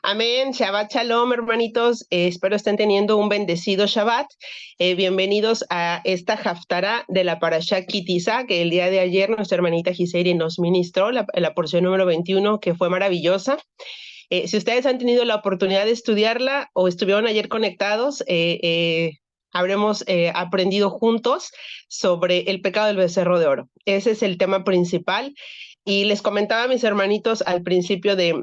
Amén, Shabbat Shalom, hermanitos. Espero estén teniendo un bendecido Shabbat. Bienvenidos a esta Haftará de la Parashá Ki Tisa, que el día de ayer nuestra hermanita Giseli nos ministró, la porción número 21, que fue maravillosa. Si ustedes han tenido la oportunidad de estudiarla o estuvieron ayer conectados, habremos aprendido juntos sobre el pecado del becerro de oro. Ese es el tema principal. Y les comentaba a mis hermanitos al principio de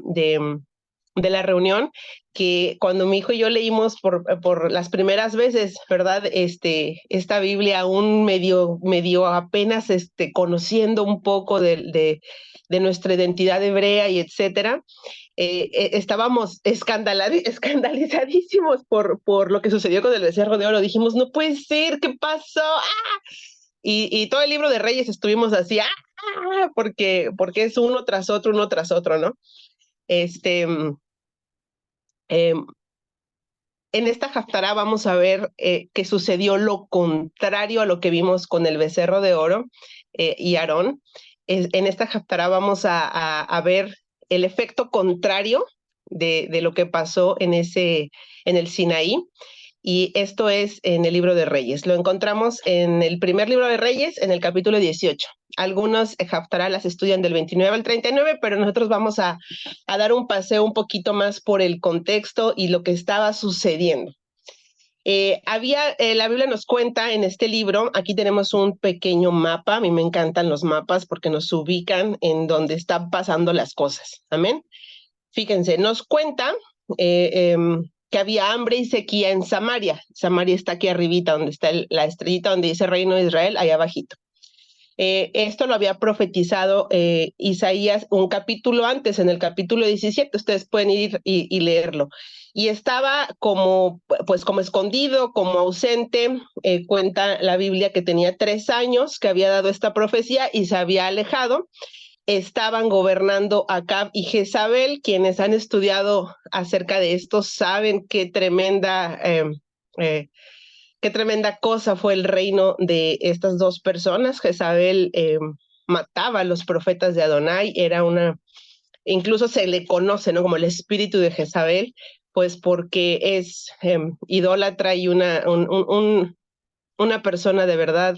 la reunión que cuando mi hijo y yo leímos por las primeras veces, ¿verdad? Esta Biblia aún medio apenas conociendo un poco de nuestra identidad hebrea y etcétera, estábamos escandalizadísimos por lo que sucedió con el becerro de oro. Dijimos, no puede ser, ¿qué pasó? ¡Ah! Y todo el libro de Reyes estuvimos así, ¡ah! Porque es uno tras otro, ¿no? Este, eh, en esta Haftará vamos a ver que sucedió lo contrario a lo que vimos con el becerro de oro y Aarón. En esta Haftará vamos a ver el efecto contrario de lo que pasó en el Sinaí. Y esto es en el libro de Reyes. Lo encontramos en el primer libro de Reyes, en el capítulo 18. Algunos Haftará las estudian del 29 al 39, pero nosotros vamos a dar un paseo un poquito más por el contexto y lo que estaba sucediendo. La Biblia nos cuenta en este libro, aquí tenemos un pequeño mapa, a mí me encantan los mapas porque nos ubican en donde están pasando las cosas. Amén. Fíjense, nos cuenta que había hambre y sequía en Samaria. Samaria está aquí arribita, donde está la estrellita donde dice Reino de Israel, allá abajito. Esto lo había profetizado Isaías un capítulo antes, en el capítulo 17, ustedes pueden ir y leerlo. Y estaba como escondido, como ausente. Cuenta la Biblia que tenía 3 años que había dado esta profecía y se había alejado. Estaban gobernando Acab y Jezabel. Quienes han estudiado acerca de esto saben qué tremenda cosa fue el reino de estas dos personas. Jezabel mataba a los profetas de Adonai, incluso se le conoce, ¿no?, como el espíritu de Jezabel, pues porque es idólatra y una persona de verdad,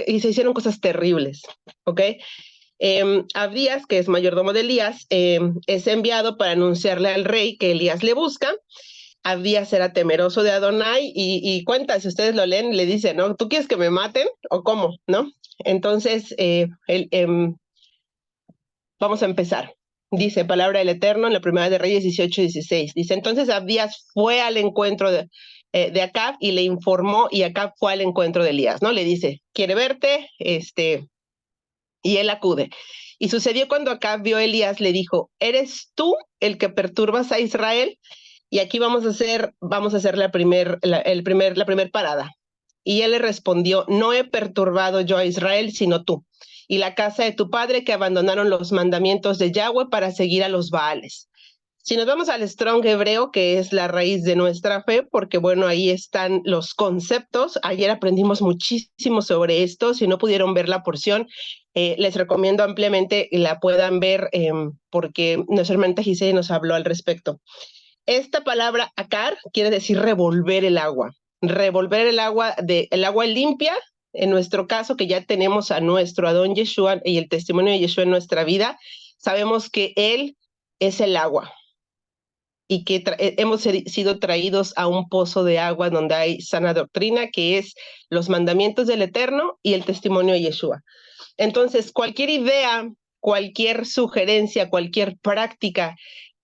y se hicieron cosas terribles, ¿ok? Abdías, que es mayordomo de Elías, es enviado para anunciarle al rey que Elías le busca. Abdías era temeroso de Adonai y cuenta, si ustedes lo leen, le dice, ¿no? ¿Tú quieres que me maten o cómo? ¿No? Entonces, vamos a empezar. Dice, palabra del Eterno en la primera de Reyes 18-16. Dice, entonces Abdías fue al encuentro de Acab y le informó, y Acab fue al encuentro de Elías, ¿no? Le dice, quiere verte, y él acude. Y sucedió cuando Acab vio a Elías, le dijo, ¿eres tú el que perturbas a Israel? Y aquí vamos a hacer la primer parada. Y él le respondió, no he perturbado yo a Israel, sino tú, y la casa de tu padre, que abandonaron los mandamientos de Yahweh para seguir a los Baales. Si nos vamos al Strong hebreo, que es la raíz de nuestra fe, porque bueno, ahí están los conceptos. Ayer aprendimos muchísimo sobre esto. Si no pudieron ver la porción, les recomiendo ampliamente que la puedan ver, porque nuestra hermana Giselle nos habló al respecto. Esta palabra akar quiere decir revolver el agua. Revolver el agua limpia, en nuestro caso, que ya tenemos a nuestro Adón Yeshua y el testimonio de Yeshua en nuestra vida, sabemos que Él es el agua y que hemos sido traídos a un pozo de agua donde hay sana doctrina, que es los mandamientos del Eterno y el testimonio de Yeshua. Entonces, cualquier idea, cualquier sugerencia, cualquier práctica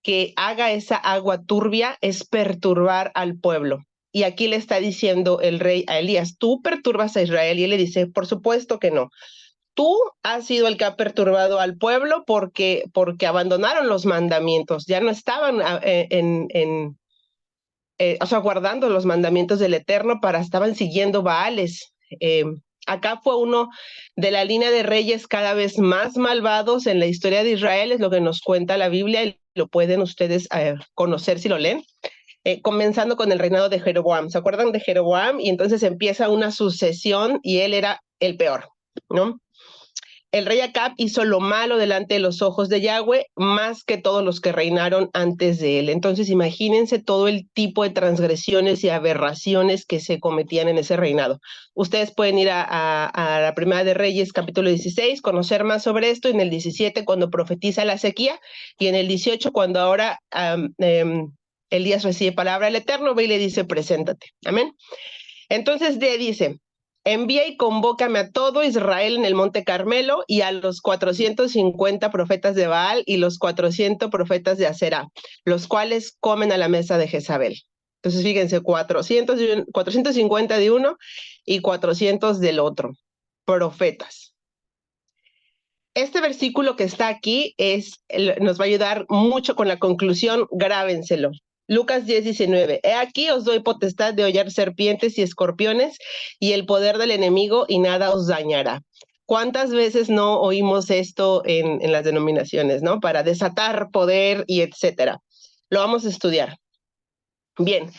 que haga esa agua turbia es perturbar al pueblo. Y aquí le está diciendo el rey a Elías, tú perturbas a Israel. Y él le dice, por supuesto que no. Tú has sido el que ha perturbado al pueblo porque abandonaron los mandamientos, ya no estaban guardando los mandamientos del Eterno, estaban siguiendo Baales. Acá fue uno de la línea de reyes cada vez más malvados en la historia de Israel, es lo que nos cuenta la Biblia, y lo pueden ustedes conocer si lo leen. Comenzando con el reinado de Jeroboam. ¿Se acuerdan de Jeroboam? Y entonces empieza una sucesión y él era el peor, ¿no? el rey Acab hizo lo malo delante de los ojos de Yahweh, más que todos los que reinaron antes de él. Entonces, imagínense todo el tipo de transgresiones y aberraciones que se cometían en ese reinado. Ustedes pueden ir a la Primera de Reyes, capítulo 16, conocer más sobre esto, en el 17, cuando profetiza la sequía, y en el 18, cuando ahora Elías recibe palabra del Eterno, ve y le dice, preséntate. Amén. Entonces dice, envía y convócame a todo Israel en el monte Carmelo y a los 450 profetas de Baal y los 400 profetas de Aserá, los cuales comen a la mesa de Jezabel. Entonces fíjense, 450 de uno y 400 del otro, profetas. Este versículo que está aquí nos va a ayudar mucho con la conclusión, grábenselo. Lucas 10:19. He aquí os doy potestad de hollar serpientes y escorpiones y el poder del enemigo y nada os dañará. ¿Cuántas veces no oímos esto en las denominaciones, ¿no? Para desatar poder y etcétera. Lo vamos a estudiar. Bien.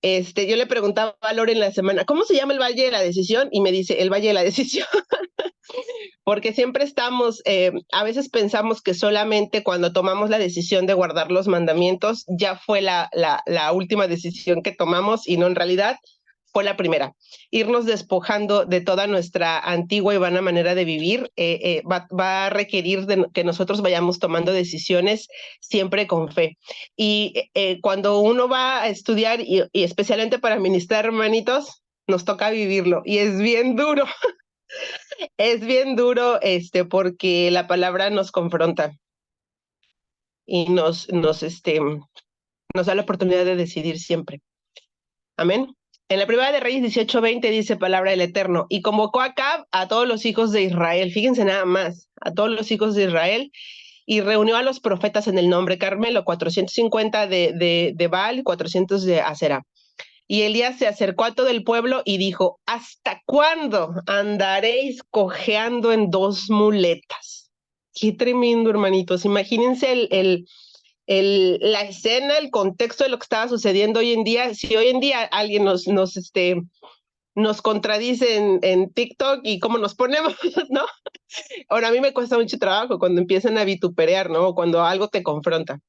Yo le preguntaba a Lore en la semana, ¿cómo se llama el Valle de la Decisión? Y me dice, el Valle de la Decisión. Porque siempre estamos, a veces pensamos que solamente cuando tomamos la decisión de guardar los mandamientos ya fue la última decisión que tomamos, y no, en realidad fue la primera. Irnos despojando de toda nuestra antigua y vana manera de vivir va a requerir que nosotros vayamos tomando decisiones siempre con fe. Y cuando uno va a estudiar, y especialmente para ministrar, hermanitos, nos toca vivirlo, y es bien duro. Es bien duro, porque la palabra nos confronta y nos da la oportunidad de decidir siempre. Amén. En la Primera de Reyes 18:20 dice palabra del Eterno, y convocó a Acab a todos los hijos de Israel, fíjense nada más, a todos los hijos de Israel, y reunió a los profetas en el nombre Carmelo, 450 de Baal, 400 de Aserá. Y Elías se acercó a todo el pueblo y dijo, ¿hasta cuándo andaréis cojeando en dos muletas? Qué tremendo, hermanitos. Imagínense la escena, el contexto de lo que estaba sucediendo hoy en día. Si hoy en día alguien nos contradice en TikTok y cómo nos ponemos, ¿no? Ahora, a mí me cuesta mucho trabajo cuando empiezan a vituperar, ¿no? O cuando algo te confronta.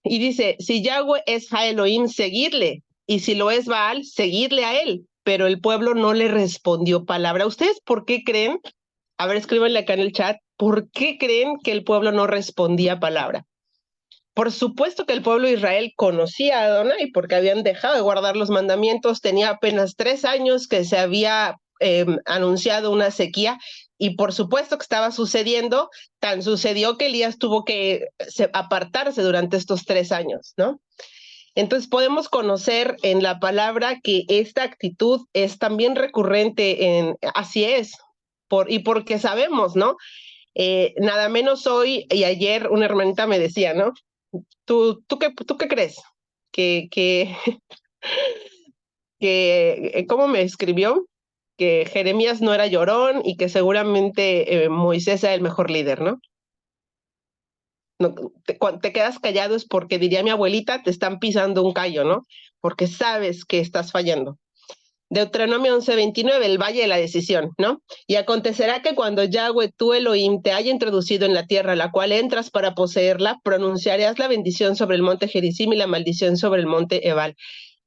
Y dice, si Yahweh es Ha Elohim, seguirle. Y si lo es Baal, seguirle a él. Pero el pueblo no le respondió palabra. ¿Ustedes por qué creen? A ver, escríbanle acá en el chat. ¿Por qué creen que el pueblo no respondía palabra? Por supuesto que el pueblo de Israel conocía a Adonai porque habían dejado de guardar los mandamientos. Tenía apenas 3 años que se había anunciado una sequía, y por supuesto que estaba sucediendo. Tan sucedió que Elías tuvo que apartarse durante estos 3 años, ¿no? Entonces podemos conocer en la palabra que esta actitud es también recurrente así es, y porque sabemos, ¿no? Nada menos hoy y ayer una hermanita me decía, ¿no? ¿Tú qué crees? Que ¿cómo me escribió? Que Jeremías no era llorón y que seguramente Moisés era el mejor líder, ¿no? No, cuando te quedas callado es porque, diría mi abuelita, te están pisando un callo, ¿no? Porque sabes que estás fallando. Deuteronomio 11:29, el valle de la decisión, ¿no? Y acontecerá que cuando Yahweh tu Elohim te haya introducido en la tierra a la cual entras para poseerla, pronunciarás la bendición sobre el monte Gerizim y la maldición sobre el monte Ebal.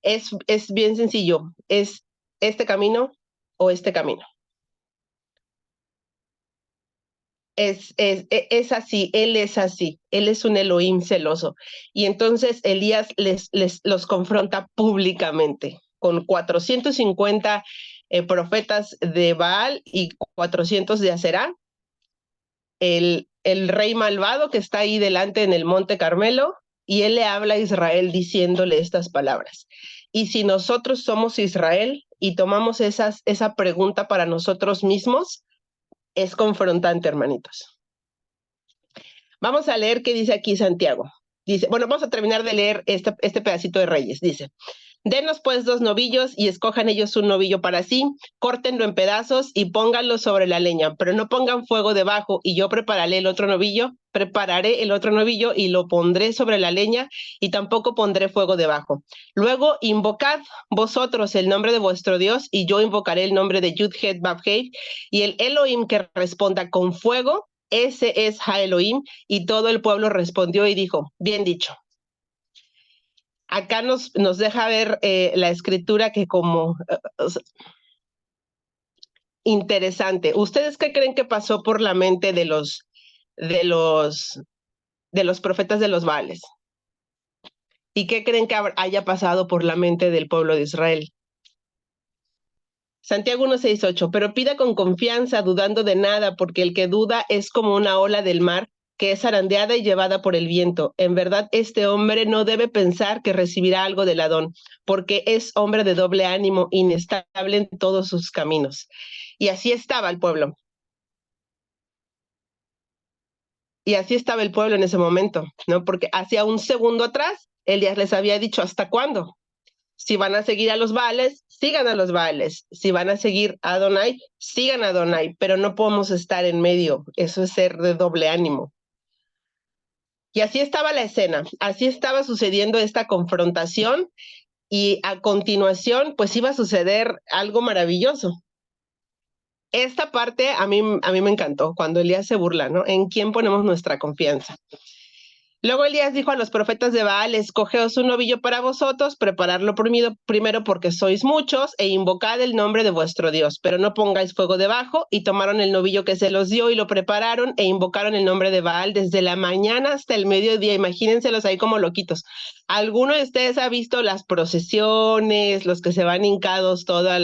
Es bien sencillo, es este camino o este camino. Es así, él es así, él es un Elohim celoso. Y entonces Elías los confronta públicamente con 450 profetas de Baal y 400 de Aserá, el rey malvado que está ahí delante en el monte Carmelo, y él le habla a Israel diciéndole estas palabras. Y si nosotros somos Israel y tomamos esa pregunta para nosotros mismos, es confrontante, hermanitos. Vamos a leer qué dice aquí Santiago. Dice, bueno, vamos a terminar de leer este pedacito de Reyes. Dice, Denos pues 2 novillos y escojan ellos un novillo para sí, córtenlo en pedazos y pónganlo sobre la leña, pero no pongan fuego debajo, y yo prepararé el otro novillo y lo pondré sobre la leña y tampoco pondré fuego debajo. Luego invocad vosotros el nombre de vuestro Dios y yo invocaré el nombre de Yud-Het Vav-Heit, y el Elohim que responda con fuego, ese es Ha Elohim. Y todo el pueblo respondió y dijo, bien dicho. Acá nos deja ver la escritura que como interesante. ¿Ustedes qué creen que pasó por la mente de los profetas de los Baales? ¿Y qué creen que haya pasado por la mente del pueblo de Israel? Santiago 1:6-8, pero pida con confianza, dudando de nada, porque el que duda es como una ola del mar que es zarandeada y llevada por el viento. En verdad, este hombre no debe pensar que recibirá algo del Adón, porque es hombre de doble ánimo, inestable en todos sus caminos. Y así estaba el pueblo. Y así estaba el pueblo en ese momento, ¿no? Porque hacia un segundo atrás, Elías les había dicho, ¿hasta cuándo? Si van a seguir a los Baales, sigan a los Baales. Si van a seguir a Adonai, sigan a Adonai, pero no podemos estar en medio. Eso es ser de doble ánimo. Y así estaba la escena, así estaba sucediendo esta confrontación, y a continuación, pues iba a suceder algo maravilloso. Esta parte a mí me encantó, cuando Elías se burla, ¿no? ¿En quién ponemos nuestra confianza? Luego Elías dijo a los profetas de Baal, escogeos un novillo para vosotros, preparadlo primero porque sois muchos, e invocad el nombre de vuestro Dios, pero no pongáis fuego debajo. Y tomaron el novillo que se los dio y lo prepararon e invocaron el nombre de Baal desde la mañana hasta el mediodía. Imagínenselos ahí como loquitos. ¿Alguno de ustedes ha visto las procesiones, los que se van hincados toda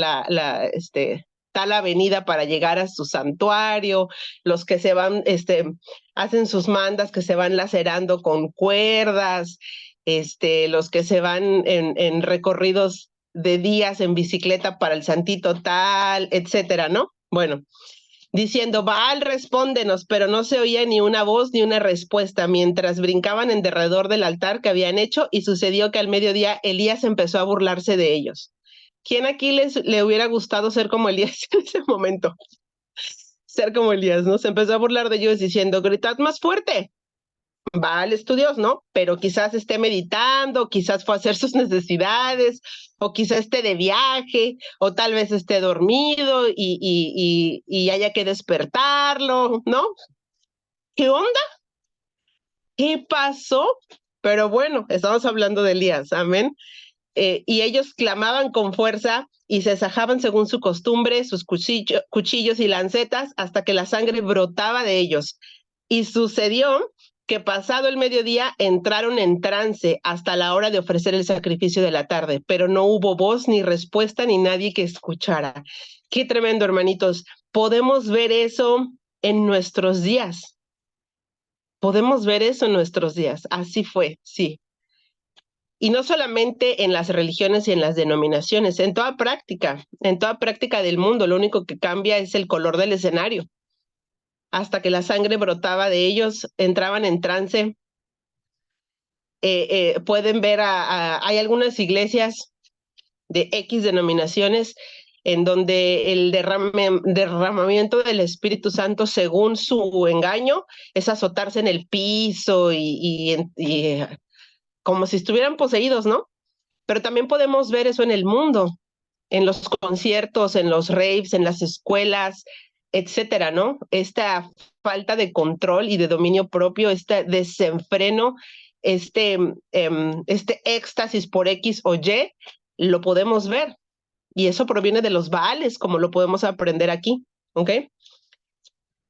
tal avenida para llegar a su santuario, los que se van, hacen sus mandas que se van lacerando con cuerdas, los que se van en recorridos de días en bicicleta para el santito tal, etcétera, ¿no? Bueno, diciendo, Baal, respóndenos, pero no se oía ni una voz ni una respuesta, mientras brincaban en derredor del altar que habían hecho, y sucedió que al mediodía Elías empezó a burlarse de ellos. ¿Quién aquí le hubiera gustado ser como Elías en ese momento? Ser como Elías, ¿no? Se empezó a burlar de ellos diciendo, gritad más fuerte. Baal es tu Dios, ¿no? Pero quizás esté meditando, quizás fue a hacer sus necesidades, o quizás esté de viaje, o tal vez esté dormido y haya que despertarlo, ¿no? ¿Qué onda? ¿Qué pasó? Pero bueno, estamos hablando de Elías, amén. Y ellos clamaban con fuerza y se sajaban según su costumbre sus cuchillos y lancetas hasta que la sangre brotaba de ellos. Y sucedió que pasado el mediodía entraron en trance hasta la hora de ofrecer el sacrificio de la tarde, pero no hubo voz ni respuesta ni nadie que escuchara. Qué tremendo, hermanitos. Podemos ver eso en nuestros días. Podemos ver eso en nuestros días. Así fue, sí. Y no solamente en las religiones y en las denominaciones, en toda práctica del mundo, lo único que cambia es el color del escenario. Hasta que la sangre brotaba de ellos, entraban en trance. Pueden ver, hay algunas iglesias de X denominaciones en donde el derramamiento del Espíritu Santo, según su engaño, es azotarse en el piso y como si estuvieran poseídos, ¿no? Pero también podemos ver eso en el mundo, en los conciertos, en los raves, en las escuelas, etcétera, ¿no? Esta falta de control y de dominio propio, este desenfreno, este éxtasis por X o Y, lo podemos ver. Y eso proviene de los Baales, como lo podemos aprender aquí, ¿ok?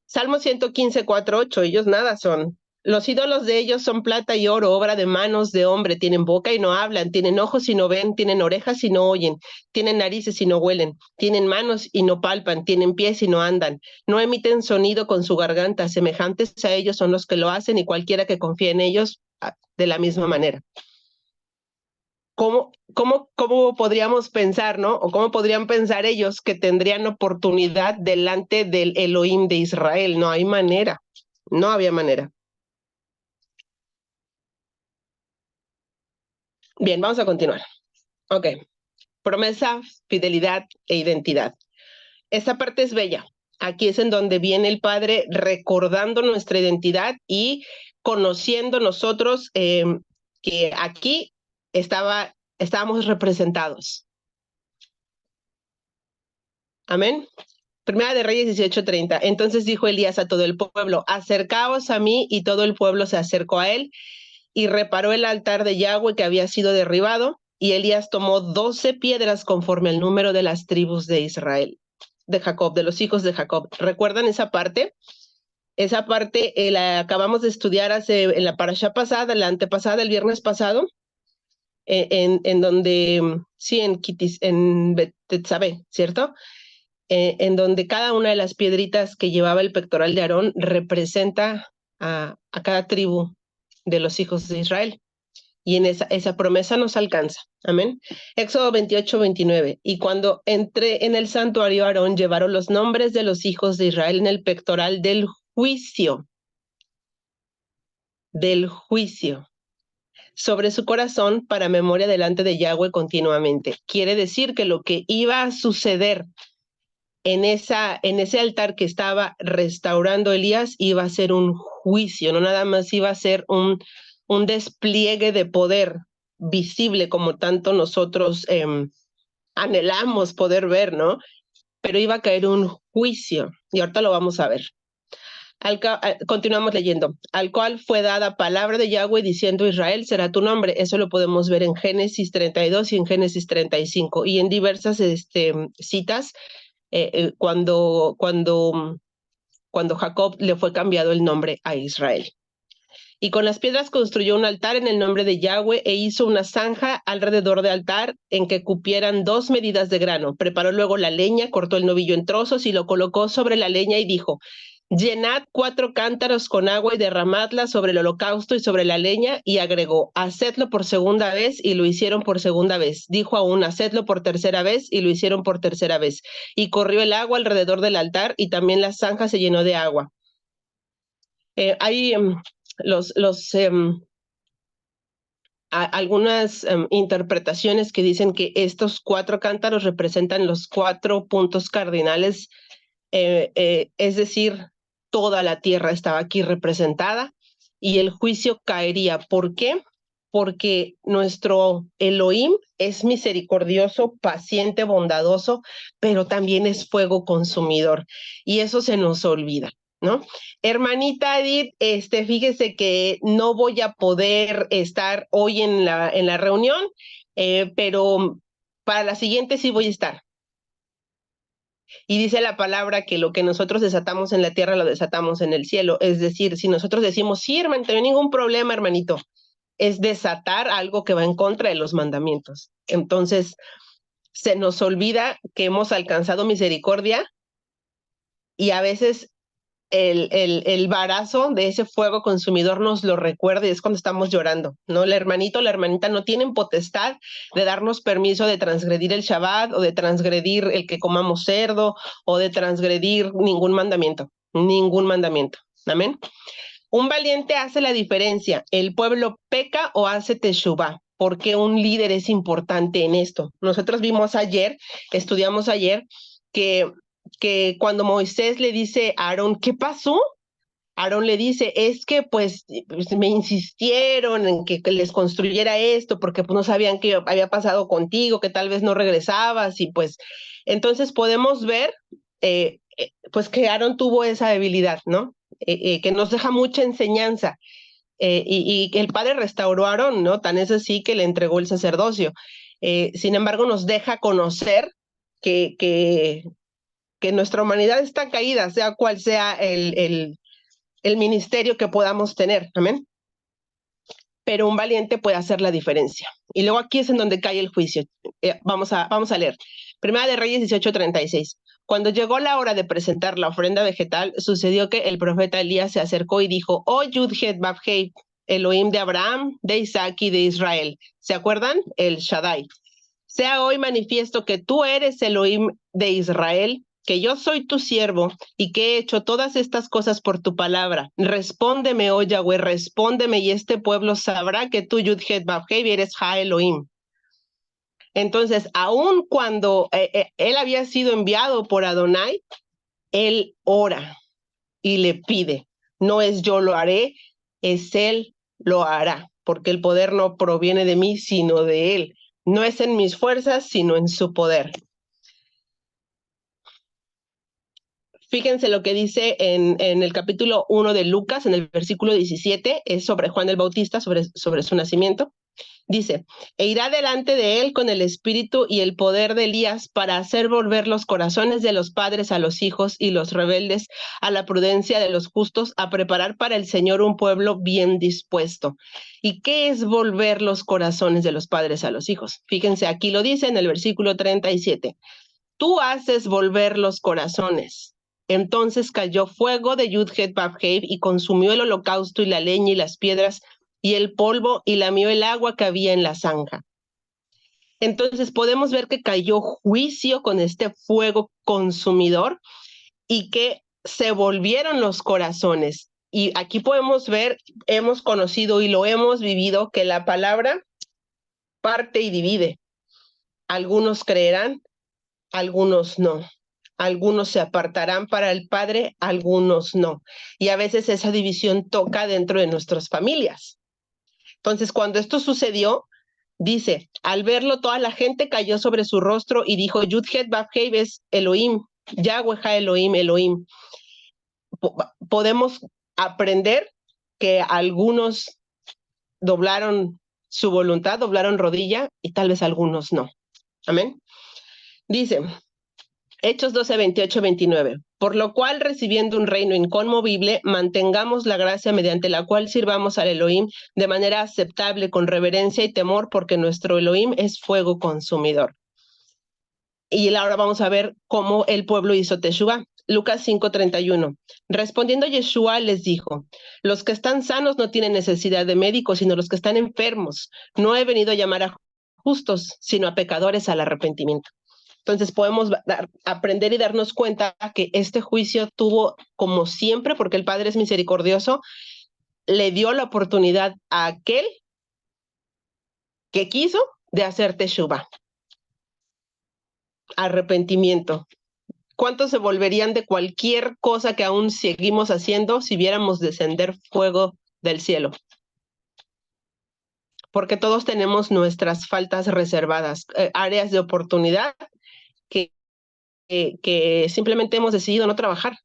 Salmo 115, 4, 8, ellos nada son. Los ídolos de ellos son plata y oro, obra de manos de hombre. Tienen boca y no hablan, tienen ojos y no ven, tienen orejas y no oyen, tienen narices y no huelen, tienen manos y no palpan, tienen pies y no andan, no emiten sonido con su garganta. Semejantes a ellos son los que lo hacen, y cualquiera que confíe en ellos de la misma manera. ¿Cómo podríamos pensar, ¿no? O cómo podrían pensar ellos que tendrían oportunidad delante del Elohim de Israel? No hay manera, no había manera. Bien, vamos a continuar. Ok, promesa, fidelidad e identidad. Esta parte es bella. Aquí es en donde viene el Padre recordando nuestra identidad y conociendo nosotros que aquí estábamos representados. Amén. Primera de Reyes 18:30. Entonces dijo Elías a todo el pueblo, acercaos a mí, y todo el pueblo se acercó a él y reparó el altar de Yahweh que había sido derribado, y Elías tomó 12 piedras conforme al número de las tribus de Israel, de Jacob, de los hijos de Jacob. ¿Recuerdan esa parte? Esa parte la acabamos de estudiar en la parashá pasada, la antepasada, el viernes pasado, en donde, sí, en Betsabé, ¿cierto? En donde cada una de las piedritas que llevaba el pectoral de Aarón representa a cada tribu de los hijos de Israel. Y en esa promesa nos alcanza. Amén. Éxodo 28:29. Y cuando entré en el santuario, Aarón llevaron los nombres de los hijos de Israel en el pectoral del juicio sobre su corazón para memoria delante de Yahweh continuamente. Quiere decir que lo que iba a suceder en ese altar que estaba restaurando Elías iba a ser un juicio, no nada más iba a ser un despliegue de poder visible como tanto nosotros anhelamos poder ver, ¿no? Pero iba a caer un juicio, y ahorita lo vamos a ver. Continuamos leyendo. Al cual fue dada palabra de Yahweh diciendo, Israel será tu nombre. Eso lo podemos ver en Génesis 32 y en Génesis 35 y en diversas citas cuando Jacob le fue cambiado el nombre a Israel. Y con las piedras construyó un altar en el nombre de Yahweh e hizo una zanja alrededor del altar en que cupieran 2 medidas de grano. Preparó luego la leña, cortó el novillo en trozos y lo colocó sobre la leña y dijo, llenad 4 cántaros con agua y derramadla sobre el holocausto y sobre la leña, y agregó, hacedlo por segunda vez, y lo hicieron por segunda vez. Dijo aún, hacedlo por tercera vez, y lo hicieron por tercera vez. Y corrió el agua alrededor del altar, y también la zanja se llenó de agua. Hay algunas interpretaciones que dicen que estos 4 cántaros representan los 4 puntos cardinales, es decir, toda la tierra estaba aquí representada y el juicio caería. ¿Por qué? Porque nuestro Elohim es misericordioso, paciente, bondadoso, pero también es fuego consumidor, y eso se nos olvida, ¿no? Hermanita Edith, fíjese que no voy a poder estar hoy en la reunión, pero para la siguiente sí voy a estar. Y dice la palabra que lo que nosotros desatamos en la tierra lo desatamos en el cielo. Es decir, si nosotros decimos, sí, hermanito, no hay ningún problema, hermanito, es desatar algo que va en contra de los mandamientos. Entonces, se nos olvida que hemos alcanzado misericordia, y a veces el varazo de ese fuego consumidor nos lo recuerda, y es cuando estamos llorando, ¿no? El hermanito o la hermanita no tienen potestad de darnos permiso de transgredir el Shabbat, o de transgredir el que comamos cerdo, o de transgredir ningún mandamiento. Amén. Un valiente hace la diferencia. El pueblo peca o hace teshuvá. ¿Por qué un líder es importante en esto? Nosotros estudiamos ayer, que cuando Moisés le dice a Aarón, ¿qué pasó? Aarón le dice, es que pues me insistieron en que les construyera esto, porque pues no sabían qué había pasado contigo, que tal vez no regresabas, y pues entonces podemos ver pues que Aarón tuvo esa debilidad, ¿no? Que nos deja mucha enseñanza. Y que el Padre restauró a Aarón, ¿no? Tan es así que le entregó el sacerdocio. Sin embargo, nos deja conocer que nuestra humanidad está caída, sea cual sea el ministerio que podamos tener. Amén. Pero un valiente puede hacer la diferencia. Y luego aquí es en donde cae el juicio. Vamos a leer. Primera de Reyes 18:36. Cuando llegó la hora de presentar la ofrenda vegetal, sucedió que el profeta Elías se acercó y dijo, oh Yud-Het Vav-Hei, Elohim de Abraham, de Isaac y de Israel. ¿Se acuerdan? El Shaddai. Sea hoy manifiesto que tú eres Elohim de Israel, que yo soy tu siervo y que he hecho todas estas cosas por tu palabra. Respóndeme, oh Yahweh, respóndeme, y este pueblo sabrá que tú, Yud-Het Vav-Hei, eres Ha Elohim. Entonces, aun cuando él había sido enviado por Adonai, él ora y le pide. No es yo lo haré, es él lo hará, porque el poder no proviene de mí, sino de él. No es en mis fuerzas, sino en su poder. Fíjense lo que dice en el capítulo 1 de Lucas, en el versículo 17, es sobre Juan el Bautista, sobre su nacimiento. Dice, e irá delante de él con el espíritu y el poder de Elías para hacer volver los corazones de los padres a los hijos y los rebeldes a la prudencia de los justos, a preparar para el Señor un pueblo bien dispuesto. ¿Y qué es volver los corazones de los padres a los hijos? Fíjense, aquí lo dice en el versículo 37. Tú haces volver los corazones. Entonces cayó fuego de Yud-Het-Vavhev y consumió el holocausto y la leña y las piedras y el polvo y lamió el agua que había en la zanja. Entonces podemos ver que cayó juicio con este fuego consumidor y que se volvieron los corazones. Y aquí podemos ver, hemos conocido y lo hemos vivido, que la palabra parte y divide. Algunos creerán, algunos no. Algunos se apartarán para el Padre, algunos no. Y a veces esa división toca dentro de nuestras familias. Entonces, cuando esto sucedió, dice, al verlo toda la gente cayó sobre su rostro y dijo, Yud-Het-Vavhev es Elohim, Yahweh Elohim, Elohim. Podemos aprender que algunos doblaron su voluntad, doblaron rodilla y tal vez algunos no. Amén. Dice, Hechos 12, 28, 29. Por lo cual, recibiendo un reino inconmovible, mantengamos la gracia mediante la cual sirvamos al Elohim de manera aceptable, con reverencia y temor, porque nuestro Elohim es fuego consumidor. Y ahora vamos a ver cómo el pueblo hizo Teshuvá. Lucas 5:31. Respondiendo Yeshua les dijo, los que están sanos no tienen necesidad de médicos, sino los que están enfermos. No he venido a llamar a justos, sino a pecadores al arrepentimiento. Entonces podemos aprender y darnos cuenta que este juicio tuvo, como siempre, porque el Padre es misericordioso, le dio la oportunidad a aquel que quiso de hacer Teshuvá, arrepentimiento. ¿Cuántos se volverían de cualquier cosa que aún seguimos haciendo si viéramos descender fuego del cielo? Porque todos tenemos nuestras faltas reservadas, áreas de oportunidad que simplemente hemos decidido no trabajar.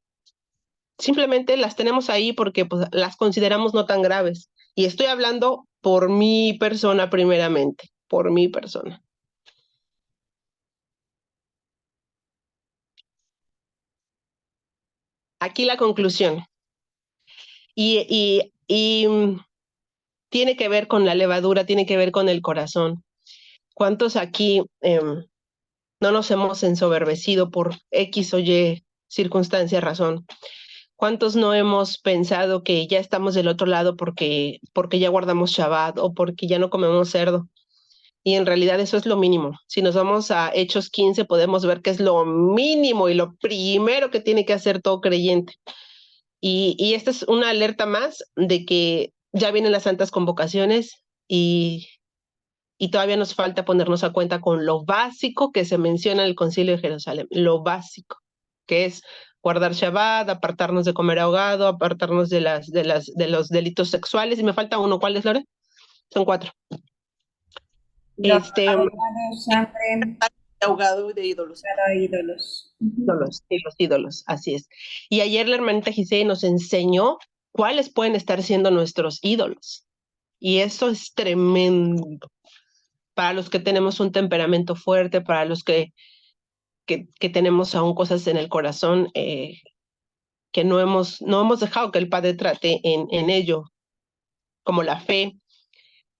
Simplemente las tenemos ahí porque pues, las consideramos no tan graves. Y estoy hablando por mi persona primeramente, por mi persona. Aquí la conclusión. Y tiene que ver con la levadura, tiene que ver con el corazón. ¿Cuántos aquí no nos hemos ensoberbecido por X o Y circunstancia, razón? ¿Cuántos no hemos pensado que ya estamos del otro lado porque ya guardamos Shabbat o porque ya no comemos cerdo? Y en realidad eso es lo mínimo. Si nos vamos a Hechos 15, podemos ver que es lo mínimo y lo primero que tiene que hacer todo creyente. Y esta es una alerta más de que ya vienen las santas convocaciones y todavía nos falta ponernos a cuenta con lo básico que se menciona en el Concilio de Jerusalén, lo básico, que es guardar Shabbat, apartarnos de comer ahogado, apartarnos de los delitos sexuales. Y me falta uno. ¿Cuál es, Lore? Son 4. Los ahogados, sangre, Ahogado de ídolos. ídolos. Los ídolos, así es. Y ayer la hermanita Giselle nos enseñó cuáles pueden estar siendo nuestros ídolos. Y eso es tremendo. Para los que tenemos un temperamento fuerte, para los que tenemos aún cosas en el corazón que no hemos dejado que el Padre trate en ello, como la fe,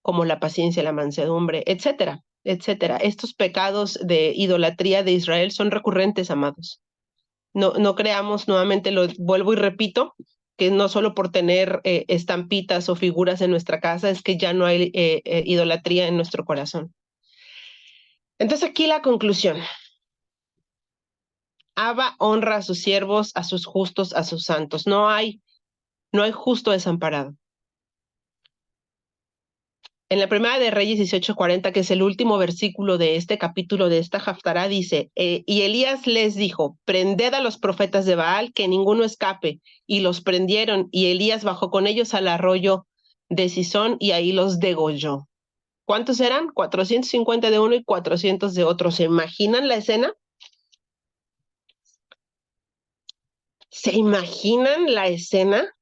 como la paciencia, la mansedumbre, etcétera, etcétera. Estos pecados de idolatría de Israel son recurrentes, amados. No creamos, nuevamente lo vuelvo y repito, que no solo por tener estampitas o figuras en nuestra casa es que ya no hay idolatría en nuestro corazón. Entonces aquí la conclusión. Abba honra a sus siervos, a sus justos, a sus santos. No hay justo desamparado. En la primera de Reyes 18:40, que es el último versículo de este capítulo de esta Haftará, dice, y Elías les dijo, prended a los profetas de Baal, que ninguno escape. Y los prendieron, y Elías bajó con ellos al arroyo de Sison, y ahí los degolló. ¿Cuántos eran? 450 de uno y 400 de otro. ¿Se imaginan la escena? ¿Se imaginan la escena?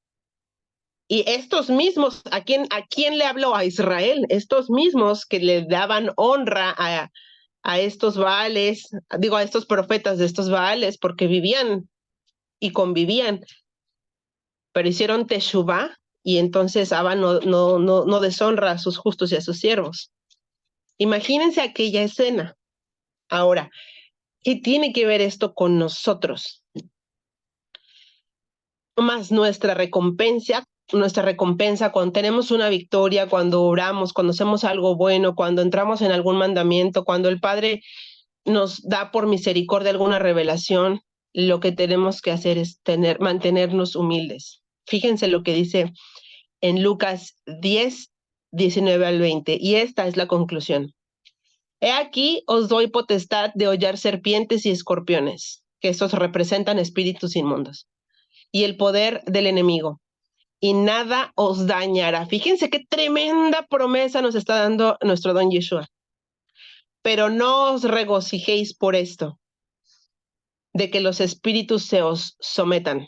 Y estos mismos, ¿a quién le habló? A Israel, estos mismos que le daban honra a estos Baales, digo, a estos profetas de estos Baales, porque vivían y convivían, pero hicieron teshuvá, y entonces Abba no deshonra a sus justos y a sus siervos. Imagínense aquella escena. Ahora, ¿qué tiene que ver esto con nosotros? Más nuestra recompensa cuando tenemos una victoria, cuando oramos, cuando hacemos algo bueno, cuando entramos en algún mandamiento, cuando el Padre nos da por misericordia alguna revelación, lo que tenemos que hacer es mantenernos humildes. Fíjense lo que dice en Lucas 10, 19 al 20, y esta es la conclusión. He aquí os doy potestad de hollar serpientes y escorpiones, que estos representan espíritus inmundos, y el poder del enemigo, y nada os dañará. Fíjense qué tremenda promesa nos está dando nuestro don Yeshua. Pero no os regocijéis por esto, de que los espíritus se os sometan,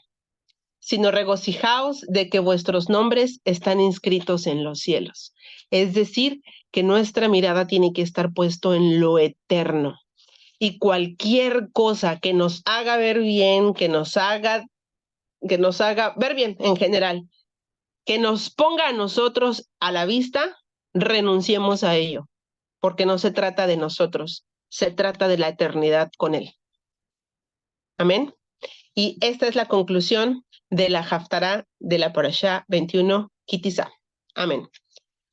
sino regocijaos de que vuestros nombres están inscritos en los cielos. Es decir, que nuestra mirada tiene que estar puesto en lo eterno. Y cualquier cosa que nos haga ver bien, que nos haga ver bien en general, que nos ponga a nosotros a la vista, renunciemos a ello, porque no se trata de nosotros, se trata de la eternidad con Él. Amén. Y esta es la conclusión de la Haftará de la Parashá 21, Kitizá. Amén.